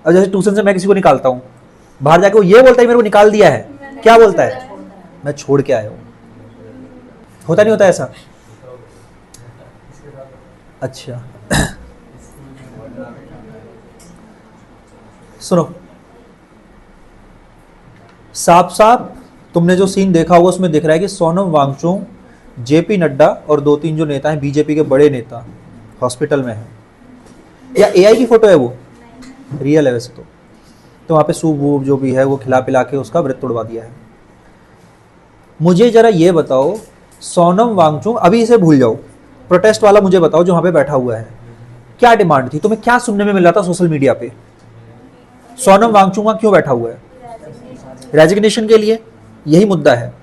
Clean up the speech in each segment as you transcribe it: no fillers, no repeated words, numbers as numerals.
अब जैसे ट्यूशन से मैं किसी को निकालता हूँ, बाहर जाके वो ये बोलता है मेरे को निकाल दिया है, क्या बोलता है? मैं छोड़ के आया हूँ। होता नहीं होता ऐसा? अच्छा सुनो, साफ साफ तुमने जो सीन देखा होगा उसमें दिख रहा है कि सोनम वांगचुक, जेपी नड्डा और 2-3 जो नेता हैं बीजेपी के बड़े नेता हॉस्पिटल में हैं। या एआई की फोटो है वो? रियल है वैसे तो वहाँ पे सूप वूप जो भी है वो खिला पिला के उसका व्रत तोड़वा दिया है। मुझे जरा ये बताओ, सोनम वांगचुक, अभी इसे भूल जाओ, प्रोटेस्ट वाला मुझे बताओ जो वहाँ पे बैठा हुआ है, क्या डिमांड थी तुम्हें? क्या सुनने में मिल रहा था सोशल मीडिया पे? सोनम वांगचुक वहाँ क्यों बैठा हुआ है? रेजिग्नेशन के लिए। यही मुद्दा है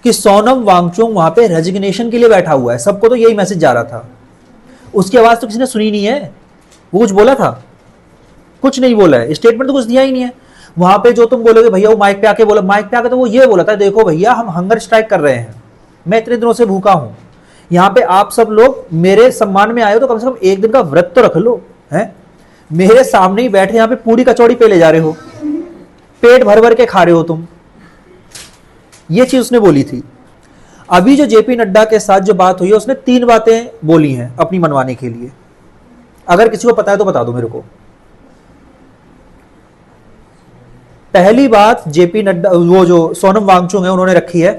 कि सोनम वांगचुक वहाँ पे रेजिग्नेशन के लिए बैठा हुआ है। सबको तो यही मैसेज जा रहा था। उसकी आवाज़ तो किसी ने सुनी नहीं है। वो कुछ बोला था? कुछ नहीं बोला है, स्टेटमेंट तो कुछ दिया ही नहीं है। वहां पे जो तुम बोलोगे भैया वो माइक पे आके बोला, माइक पे आके तो वो ये बोला था, देखो भैया हम हंगर स्ट्राइक कर रहे हैं, मैं इतने दिनों से भूखा हूं, यहाँ पे आप सब लोग मेरे सम्मान में आए हो तो कम से कम एक दिन का व्रत तो रख लो। है मेरे सामने ही बैठे यहाँ पे पूरी कचौड़ी पे ले जा रहे हो, पेट भर भर के खा रहे हो तुम। ये चीज उसने बोली थी। अभी जो जेपी नड्डा के साथ जो बात हुई है, उसने 3 बातें बोली हैं अपनी मनवाने के लिए। अगर किसी को पता है तो बता दो मेरे को। पहली बात जेपी नड्डा, वो जो सोनम वांगचुक है, उन्होंने रखी है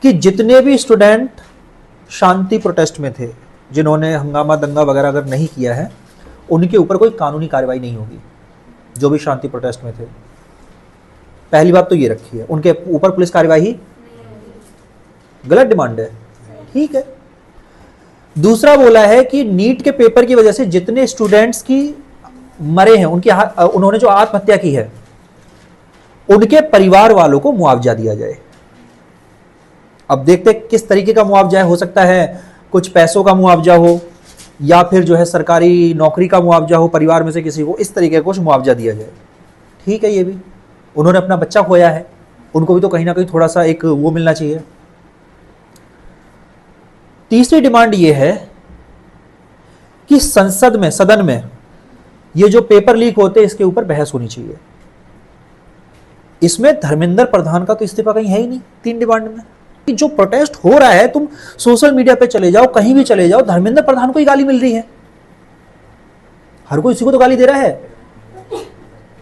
कि जितने भी स्टूडेंट शांति प्रोटेस्ट में थे, जिन्होंने हंगामा दंगा वगैरह अगर नहीं किया है, उनके ऊपर कोई कानूनी कार्रवाई नहीं होगी, जो भी शांति प्रोटेस्ट में थे। पहली बात तो ये रखी है, उनके ऊपर पुलिस कार्रवाई। गलत डिमांड है, ठीक है। दूसरा बोला है कि नीट के पेपर की वजह से जितने स्टूडेंट्स की मरे हैं, उन्होंने जो आत्महत्या की है, उनके परिवार वालों को मुआवजा दिया जाए। अब देखते किस तरीके का मुआवजा है। हो सकता है कुछ पैसों का मुआवजा हो, या फिर जो है सरकारी नौकरी का मुआवजा हो, परिवार में से किसी को इस तरीके का कुछ मुआवजा दिया जाए। ठीक है, ये भी उन्होंने अपना बच्चा खोया है, उनको भी तो कहीं ना कहीं थोड़ा सा एक वो मिलना चाहिए। तीसरी डिमांड ये है कि संसद में, सदन में ये जो पेपर लीक होते हैं इसके ऊपर बहस होनी चाहिए। इसमें धर्मेंद्र प्रधान का तो इस्तीफा कहीं है ही नहीं 3 डिमांड में। कि जो प्रोटेस्ट हो रहा है, तुम सोशल मीडिया पे चले जाओ, कहीं भी चले जाओ, धर्मेंद्र प्रधान को ही गाली मिल रही है। हर कोई इसी को तो गाली दे रहा है।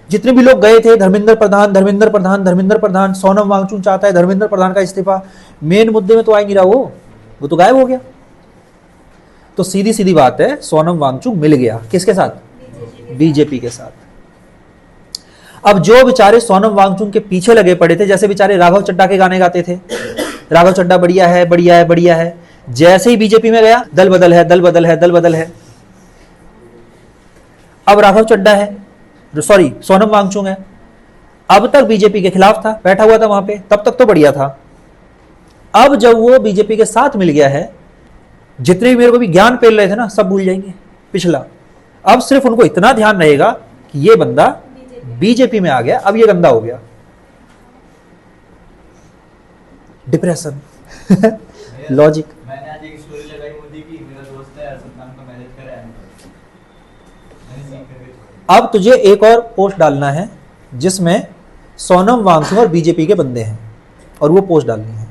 जितने भी लोग गए थे, धर्मेंद्र प्रधान धर्मेंद्र प्रधान धर्मेंद्र प्रधान, सोनम वांगचुक चाहता है धर्मेंद्र प्रधान का इस्तीफा। मेन मुद्दे में तो आ ही नहीं रहा, वो तो गायब हो गया। तो सीधी सीधी बात है, सोनम वांगचुक मिल गया किसके साथ? बीजेपी के साथ। अब जो बेचारे सोनम वांगचुक के पीछे लगे पड़े थे, जैसे बेचारे राघव चड्ढा के गाने गाते थे, राघव चड्ढा बढ़िया है बढ़िया है बढ़िया है, जैसे ही बीजेपी में गया दल बदल है दल बदल है दल बदल है। अब राघव चड्ढा है, सॉरी सोनम वांगचुक है, अब तक बीजेपी के खिलाफ था, बैठा हुआ था वहां पे, तब तक तो बढ़िया था। अब जब वो बीजेपी के साथ मिल गया है, जितने भी मेरे को भी ज्ञान पेल रहे थे ना, सब भूल जाएंगे पिछला। अब सिर्फ उनको इतना ध्यान रहेगा कि ये बंदा बीजेपी में आ गया, अब ये गंदा हो गया। Depression logic. मैंने आज एक स्टोरी लगाई मोदी की, मेरा दोस्त है अर्शद नाम का, मैरिज करा है। अब तुझे एक और पोस्ट डालना है जिसमें सोनम वांगचुक और बीजेपी के बंदे हैं, और वो पोस्ट डालनी है,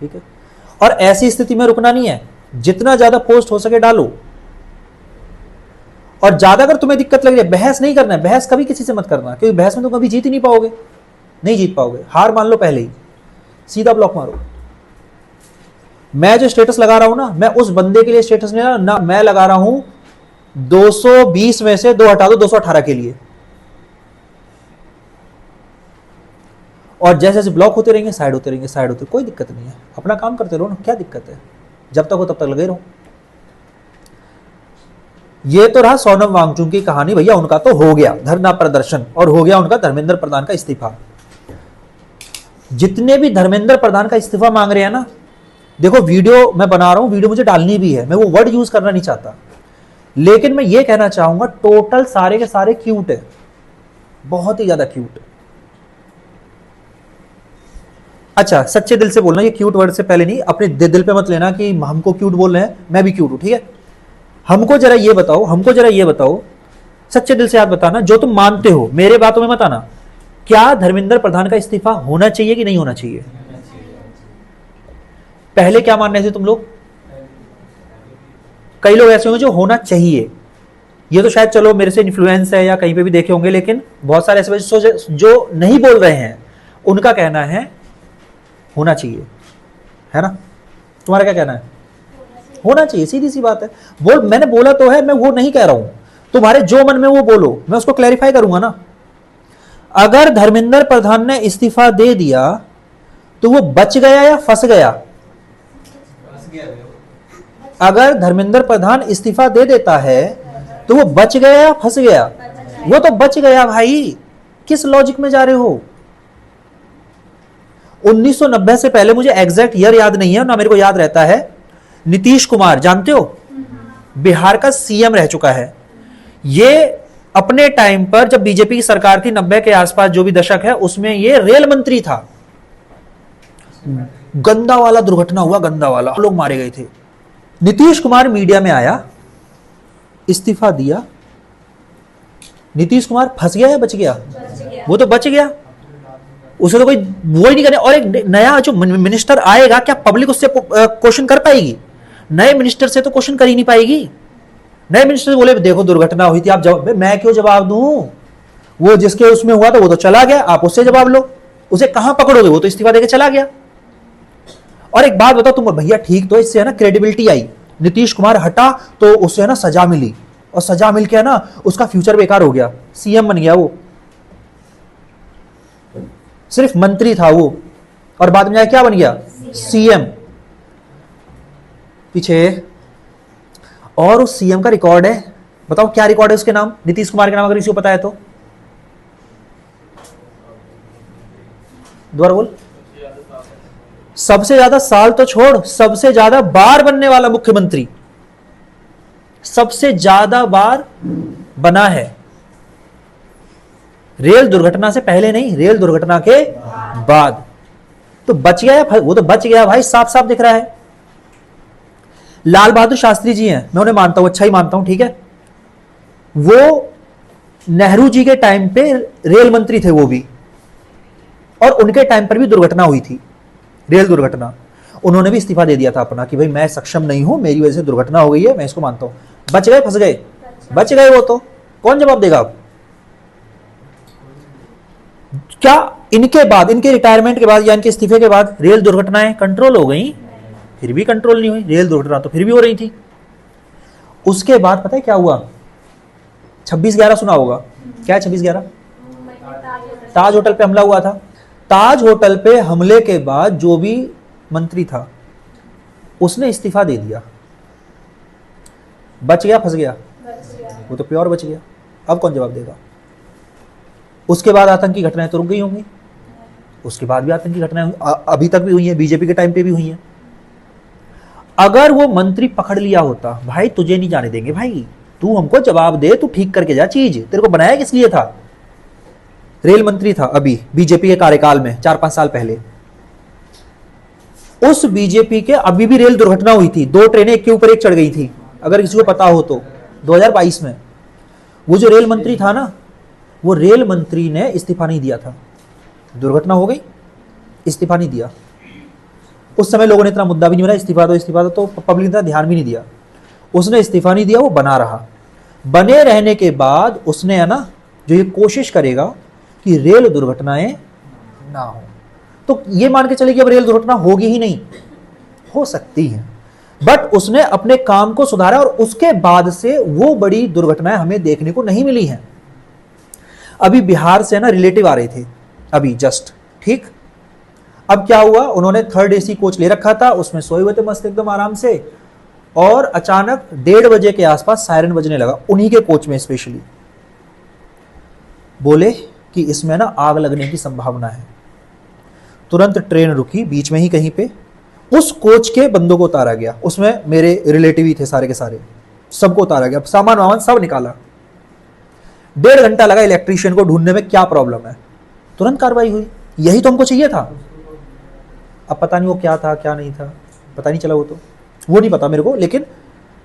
ठीक है। और ऐसी स्थिति में रुकना नहीं है, जितना ज्यादा पोस्ट हो सके डालो। और ज्यादा अगर तुम्हें दिक्कत लग रही है, बहस नहीं करना है, बहस कभी किसी से मत करना, क्योंकि बहस में तुम कभी जीत ही नहीं पाओगे, नहीं जीत पाओगे, हार मान लो पहले ही, सीधा ब्लॉक मारो। मैं जो स्टेटस लगा रहा हूं ना, मैं उस बंदे के लिए स्टेटस नहीं ना, मैं लगा रहा हूं 220 में से 2 हटा दो 218 के लिए। और जैसे जैसे ब्लॉक होते रहेंगे, साइड होते रहेंगे, साइड होते, कोई दिक्कत नहीं है, अपना काम करते रहो ना, क्या दिक्कत है, जब तक हो तब तक लगे रहो। ये तो रहा सोनम वांगचुक की कहानी। भैया उनका तो हो गया धरना प्रदर्शन, और हो गया उनका धर्मेंद्र प्रधान का इस्तीफा। जितने भी धर्मेंद्र प्रधान का इस्तीफा मांग रहे हैं ना, देखो वीडियो मैं बना रहा हूं, वीडियो मुझे डालनी भी है, मैं वो वर्ड यूज करना नहीं चाहता, लेकिन मैं ये कहना चाहूंगा टोटल सारे के सारे क्यूट है, बहुत ही ज्यादा क्यूट। अच्छा, सच्चे दिल से बोलना, ये क्यूट वर्ड से पहले नहीं, अपने दिल पे मत लेना कि हमको क्यूट बोल रहे हैं, मैं भी क्यूट हूं, ठीक है। हमको जरा ये बताओ, सच्चे दिल से याद बताना, जो तुम मानते हो, मेरे बातों में मत आना, क्या धर्मेंद्र प्रधान का इस्तीफा होना चाहिए कि नहीं होना चाहिए? पहले क्या मान रहे थे तुम लोग? कई लोग ऐसे होंगे जो होना चाहिए, ये तो शायद चलो मेरे से इन्फ्लुएंस है या कहीं पे भी देखे होंगे, लेकिन बहुत सारे ऐसे जो नहीं बोल रहे हैं उनका कहना है होना चाहिए, है ना? तुम्हारा क्या कहना है? होना चाहिए, सीधी सी बात है। मैंने बोला तो है, मैं वो नहीं कह रहा हूं, तुम्हारे जो मन में वो बोलो, मैं उसको क्लैरिफाई करूंगा ना। अगर धर्मेंद्र प्रधान ने इस्तीफा दे दिया तो वो बच गया या फंस गया? अगर धर्मेंद्र प्रधान इस्तीफा दे देता है तो वो बच गया या फंस गया? वो तो बच गया भाई, किस लॉजिक में जा रहे हो? 1990 से पहले, मुझे एग्जैक्ट ईयर याद नहीं है ना, मेरे को याद रहता है, नीतीश कुमार जानते हो, बिहार का सीएम रह चुका है। ये अपने टाइम पर जब बीजेपी की सरकार थी 90 के आसपास, जो भी दशक है, उसमें ये रेल मंत्री था। गंदा वाला दुर्घटना हुआ, गंदा वाला, लोग मारे गए थे। नीतीश कुमार मीडिया में आया, इस्तीफा दिया, नीतीश कुमार फंस गया या बच गया? वो तो बच गया, उसे तो कोई वो ही नहीं करे। और एक नया जो मिनिस्टर आएगा, क्या पब्लिक उससे क्वेश्चन कर पाएगी? नए मिनिस्टर से तो क्वेश्चन कर ही नहीं पाएगी। नए मिनिस्टर बोले देखो दुर्घटना हुई थी, आप जवाब, मैं क्यों जवाब दूं? वो जिसके उसमें हुआ था वो तो चला गया, आप उससे जवाब लो, उसे कहां पकड़ोगे? वो तो इस्तीफा देके चला गया। और एक बात बताओ तुम भैया, ठीक तो इससे है ना क्रेडिबिलिटी आई, नीतीश कुमार हटा तो उससे है ना सजा मिली, और सजा मिल के है ना उसका फ्यूचर बेकार हो गया, सीएम बन गया वो। सिर्फ मंत्री था वो, और बाद में जाके क्या बन गया? सीएम। पीछे और उस सीएम का रिकॉर्ड है, बताओ क्या रिकॉर्ड है उसके नाम, नीतीश कुमार के नाम, अगर किसी को पता है तो दोबारा बोल। सबसे ज्यादा साल तो छोड़, सबसे ज्यादा बार बनने वाला मुख्यमंत्री, सबसे ज्यादा बार बना है। रेल दुर्घटना से पहले नहीं, रेल दुर्घटना के बाद। तो बच गया, वो तो बच गया भाई, साफ साफ दिख रहा है। लाल बहादुर शास्त्री जी हैं, मैं उन्हें मानता हूं, अच्छा ही मानता हूं, ठीक है। वो नेहरू जी के टाइम पे रेल मंत्री थे वो भी, और उनके टाइम पर भी दुर्घटना हुई थी, रेल दुर्घटना। उन्होंने भी इस्तीफा दे दिया था अपना कि भाई मैं सक्षम नहीं हूं, मेरी वजह से दुर्घटना हो गई है, मैं इसको मानता हूं। बच गए, फंस गए? बच गए। वो तो कौन जवाब देगा अब? क्या इनके बाद, इनके रिटायरमेंट के बाद या इनके इस्तीफे के बाद रेल दुर्घटनाएं कंट्रोल हो गई? फिर भी कंट्रोल नहीं हुई। रेल दुर्घटना तो फिर भी हो रही थी। उसके बाद पता है क्या हुआ? 26/11 सुना होगा, क्या है 26/11? ताज होटल पे हमला हुआ था। ताज होटल पे हमले के बाद जो भी मंत्री था उसने इस्तीफा दे दिया। बच गया, फंस गया? वो तो प्योर बच गया। अब कौन जवाब देगा? उसके बाद आतंकी घटनाएं तो रुक गई होंगी, उसके बाद भी आतंकी घटनाएं अभी तक भी हुई हैं, बीजेपी के टाइम पे भी हुई हैं। अगर वो मंत्री पकड़ लिया होता, भाई तुझे नहीं जाने देंगे भाई, तू हमको जवाब दे, तू ठीक करके जा चीज, तेरे को बनाया किस लिए था? रेल मंत्री था अभी बीजेपी के कार्यकाल में 4-5 साल पहले। उस बीजेपी के अभी भी रेल दुर्घटना हुई थी, 2 ट्रेनें एक के ऊपर एक चढ़ गई थी, अगर किसी को पता हो तो, 2022 में। वो जो रेल मंत्री था ना, वो रेल मंत्री ने इस्तीफा नहीं दिया था। दुर्घटना हो गई, इस्तीफा नहीं दिया। उस समय लोगों ने इतना मुद्दा भी नहीं बनाया, इस्तीफा दो, तो पब्लिक ने इतना ध्यान भी नहीं दिया। उसने इस्तीफा नहीं दिया, वो बना रहा। बने रहने के बाद उसने है ना जो ये कोशिश करेगा कि रेल दुर्घटनाएं ना हो, तो ये मान के चले कि अब रेल दुर्घटना होगी ही नहीं, हो सकती है, बट उसने अपने काम को सुधारा, और उसके बाद से वो बड़ी दुर्घटनाएं हमें देखने को नहीं मिली हैं। अभी बिहार से ना रिलेटिव आ रहे थे अभी जस्ट, ठीक। अब क्या हुआ, उन्होंने 3rd AC कोच ले रखा था, उसमें सोए हुए थे मस्त एकदम आराम से, और अचानक 1:30 बजे के आसपास सायरन बजने लगा, उन्हीं के कोच में स्पेशली। बोले कि इसमें ना आग लगने की संभावना है। तुरंत ट्रेन रुकी बीच में ही कहीं पे, उस कोच के बंदों को उतारा गया, उसमें मेरे रिलेटिव ही थे सारे के सारे, सबको उतारा गया, सामान वामान सब निकाला। 1.5 घंटा लगा इलेक्ट्रीशियन को ढूंढने में क्या प्रॉब्लम है, तुरंत कार्रवाई हुई। यही तो हमको चाहिए था। अब पता नहीं वो क्या था क्या नहीं था, पता नहीं चला, वो नहीं पता मेरे को, लेकिन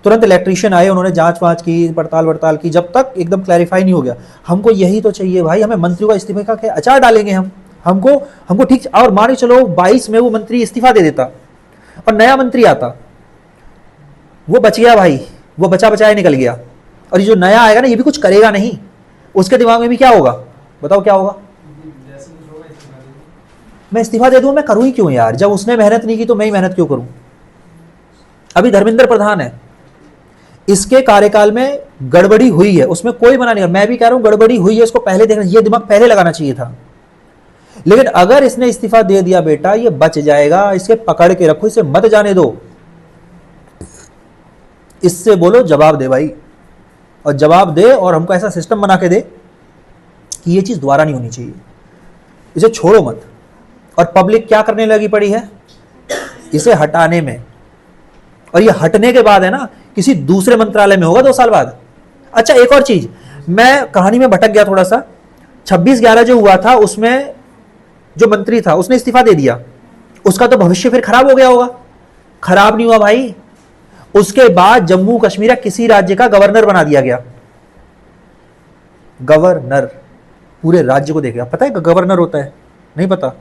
तुरंत इलेक्ट्रीशियन आए, उन्होंने जांच वांच की, पड़ताल वड़ताल की, जब तक एकदम क्लैरिफाई नहीं हो गया। हमको यही तो चाहिए भाई, हमें मंत्रियों का इस्तीफे का क्या अचार डालेंगे हम, हमको ठीक। और मान के चलो 22 में वो मंत्री इस्तीफा दे देता और नया मंत्री आता, वो बच गया भाई, वो बचा बचाया निकल गया। और ये जो नया आएगा ना, ये भी कुछ करेगा नहीं, उसके दिमाग में भी क्या होगा, बताओ क्या होगा? जैसे कुछ होगा इस्तीफा दे दो। मैं इस्तीफा दे दूं, मैं करूं ही क्यों यार, जब उसने मेहनत नहीं की तो मैं ही मेहनत क्यों करूं। अभी धर्मेंद्र प्रधान है, इसके कार्यकाल में गड़बड़ी हुई है, उसमें कोई मना नहीं, मैं भी कह रहा हूं गड़बड़ी हुई है, इसको पहले देखना, ये दिमाग पहले लगाना चाहिए था। लेकिन अगर इसने इस्तीफा दे दिया बेटा, ये बच जाएगा, इसे पकड़ के रखो, इसे मत जाने दो, इससे बोलो जवाब दे भाई, और जवाब दे, और हमको ऐसा सिस्टम बना के दे कि ये चीज दोबारा नहीं होनी चाहिए, इसे छोड़ो मत। और पब्लिक क्या करने लगी पड़ी है, इसे हटाने में। और ये हटने के बाद है ना, किसी दूसरे मंत्रालय में होगा 2 साल बाद। अच्छा एक और चीज, मैं कहानी में भटक गया थोड़ा सा। 26/11 जो हुआ था, उसमें जो मंत्री था उसने इस्तीफा दे दिया, उसका तो भविष्य फिर खराब हो गया होगा। खराब नहीं हुआ भाई, उसके बाद जम्मू कश्मीर या किसी राज्य का गवर्नर बना दिया गया। गवर्नर पूरे राज्य को देखेगा। पता है गवर्नर होता है, नहीं पता?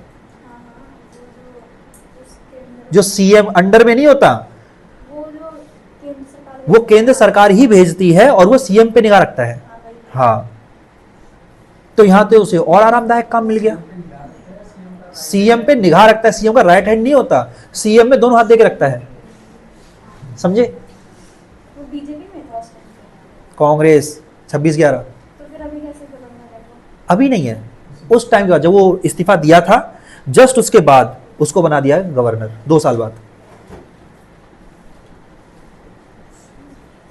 जो सीएम अंडर में नहीं होता, वो केंद्र सरकार ही भेजती है और वो सीएम पे निगाह रखता है। हाँ, तो यहां तो उसे और आरामदायक काम मिल गया, सीएम पे निगाह रखता है। सीएम का राइट हैंड नहीं होता, सीएम में दोनों हाथ देके रखता है, समझे? वो बीजेपी में था उस टाइम। कांग्रेस 26/11 तो फिर अभी कैसे गवर्नर है वो? अभी नहीं है, उस टाइम के बाद जब वो इस्तीफा दिया था, जस्ट उसके बाद उसको बना दिया गवर्नर 2 साल बाद।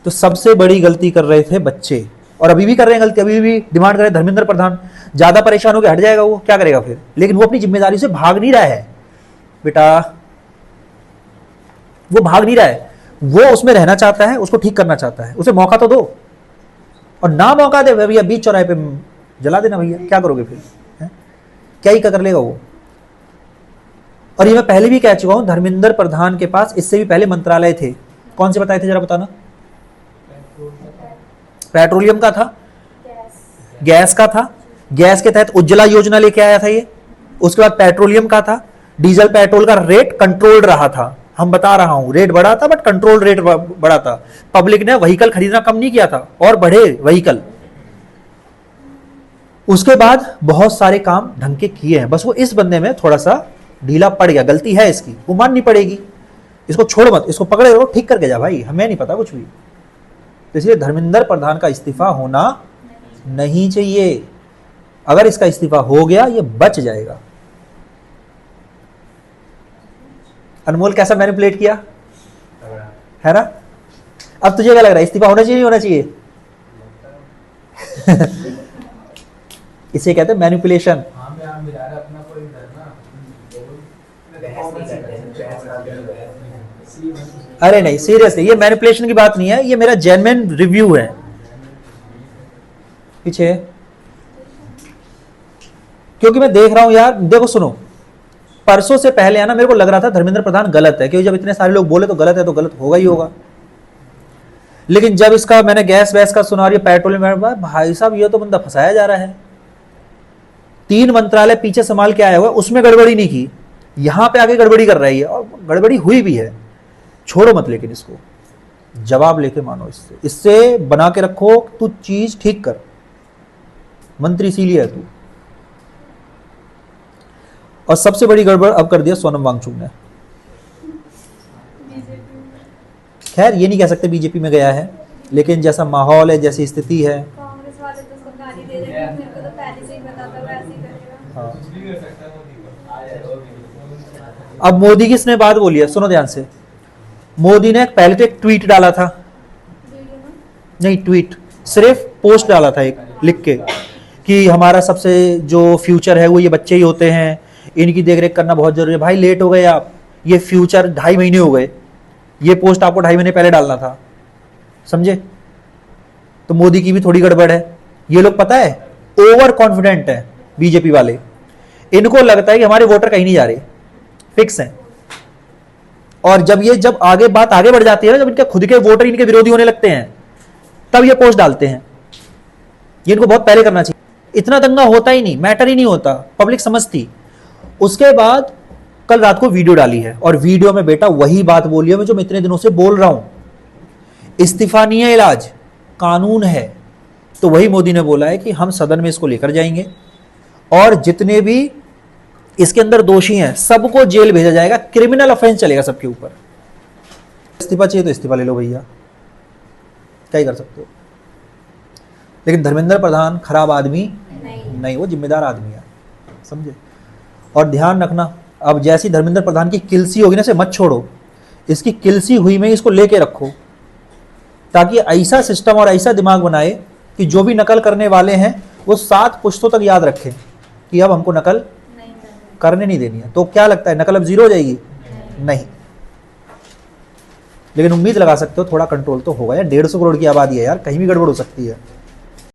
तो सबसे बड़ी गलती कर रहे थे बच्चे, और अभी भी कर रहे हैं गलती, अभी भी डिमांड कर रहे हैं धर्मेंद्र प्रधान। ज्यादा परेशान होकर हट जाएगा, वो क्या करेगा फिर? लेकिन वो अपनी जिम्मेदारी से भाग नहीं रहा है बेटा, वो भाग नहीं रहा है, वो उसमें रहना चाहता है, उसको ठीक करना चाहता है, उसे मौका तो दो। और ना मौका दे भैया, बीच चौराहे पे जला देना भैया, क्या करोगे फिर? है? क्या ही कर लेगा वो? और ये मैं पहले भी कह चुका हूं, धर्मेंद्र प्रधान के पास इससे भी पहले मंत्रालय थे। कौन से बताए थे जरा बताना? पेट्रोलियम का था, गैस का था, गैस के तहत उज्ज्वला योजना लेके आया था ये। उसके बाद पेट्रोलियम का था, डीजल पेट्रोल का रेट कंट्रोल्ड रहा था। हम बता रहा हूं, रेट बढ़ा था बट कंट्रोल रेट बढ़ा था। पब्लिक ने व्हीकल खरीदना कम नहीं किया था और बढ़े व्हीकल। उसके बाद बहुत सारे काम ढंग के किए हैं, बस वो इस बंदे में थोड़ा सा ढीला पड़ गया, गलती है इसकी, वो माननी पड़ेगी। इसको छोड़ मत, इसको पकड़े रहो, ठीक करके जा भाई, हमें नहीं पता कुछ भी। तो इसलिए धर्मेंद्र प्रधान का इस्तीफा होना नहीं चाहिए। अगर इसका इस्तीफा हो गया, ये बच जाएगा। अनमोल कैसा मैनिपुलेट किया है ना? अब तुझे क्या लग रहा है, इस्तीफा होना चाहिए नहीं होना चाहिए? इसे कहते हैं मैनिपुलेशन। अरे नहीं, सीरियसली ये मैनिपुलेशन की बात नहीं है, ये मेरा जेन्युइन रिव्यू है। पीछे क्योंकि मैं देख रहा हूं यार, देखो सुनो, परसों से पहले है ना, मेरे को लग रहा था धर्मेंद्र प्रधान गलत है, क्योंकि जब इतने सारे लोग बोले तो गलत है, तो गलत होगा ही होगा। लेकिन जब इसका मैंने गैस वैस का सुना, और ये पेट्रोल में, भाई साहब ये तो बंदा फंसाया जा रहा है। 3 मंत्रालय पीछे संभाल के आया हुआ, उसमें गड़बड़ी नहीं की, यहां पे आगे गड़बड़ी कर रही है, और गड़बड़ी हुई भी है। छोड़ो मत, लेकिन इसको जवाब लेके मानो, इससे बना के रखो, तू चीज ठीक कर, मंत्री इसीलिए है तू। और सबसे बड़ी गड़बड़ अब कर दिया सोनम वांगचुक ने। खैर ये नहीं कह सकते बीजेपी में गया है, लेकिन जैसा माहौल है, जैसी स्थिति है, कांग्रेस वाले तो उसको गाली दे रहे हैं, मेरे को तो पहले से ही पता था वैसे ही करेगा। हाँ। कुछ भी कर सकता है मोदी को। आ जाए। अब मोदी की इसने बात बोली है, सुनो ध्यान से। मोदी ने पहले तो एक ट्वीट डाला था, वीडियो में नहीं ट्वीट, सिर्फ पोस्ट डाला था एक लिख के कि हमारा सबसे जो फ्यूचर है वो ये बच्चे ही होते हैं, इनकी देखरेख करना बहुत जरूरी है। भाई लेट हो गए आप, ये फ्यूचर 2.5 महीने हो गए, ये पोस्ट आपको 2.5 महीने पहले डालना था, समझे? तो मोदी की भी थोड़ी गड़बड़ है। ये लोग पता है ओवर कॉन्फिडेंट है बीजेपी वाले, इनको लगता है कि हमारे वोटर कहीं नहीं जा रहे, फिक्स हैं। और जब आगे बात आगे बढ़ जाती है ना, जब इनके खुद के वोटर इनके विरोधी होने लगते हैं, तब ये पोस्ट डालते हैं। ये इनको बहुत पहले करना चाहिए। इतना दंगा होता ही नहीं, मैटर ही नहीं होता, पब्लिक समझती। उसके बाद कल रात को वीडियो डाली है, और वीडियो में बेटा वही बात बोली है जो मैं इतने दिनों से बोल रहा हूं, इस्तीफा नहीं है इलाज, कानून है। तो वही मोदी ने बोला है कि हम सदन में इसको लेकर जाएंगे, और जितने भी इसके अंदर दोषी हैं सबको जेल भेजा जाएगा, क्रिमिनल ऑफेंस चलेगा सबके ऊपर। इस्तीफा चाहिए तो इस्तीफा ले लो भैया, क्या ही कर सकते हो। लेकिन धर्मेंद्र प्रधान खराब आदमी नहीं, वो जिम्मेदार आदमी है, समझे। और ध्यान रखना, अब जैसी धर्मेंद्र प्रधान की किलसी होगी ना, इसे मत छोड़ो, इसकी किलसी हुई में इसको लेके रखो, ताकि ऐसा सिस्टम और ऐसा दिमाग बनाए कि जो भी नकल करने वाले हैं वो 7 पुश्तों तक याद रखें कि अब हमको नकल करने नहीं देनी है। तो क्या लगता है, नकल अब जीरो हो जाएगी? नहीं। लेकिन उम्मीद लगा सकते हो थोड़ा कंट्रोल तो होगा यार, 150 करोड़ की आबादी है यार, कहीं भी गड़बड़ हो सकती है।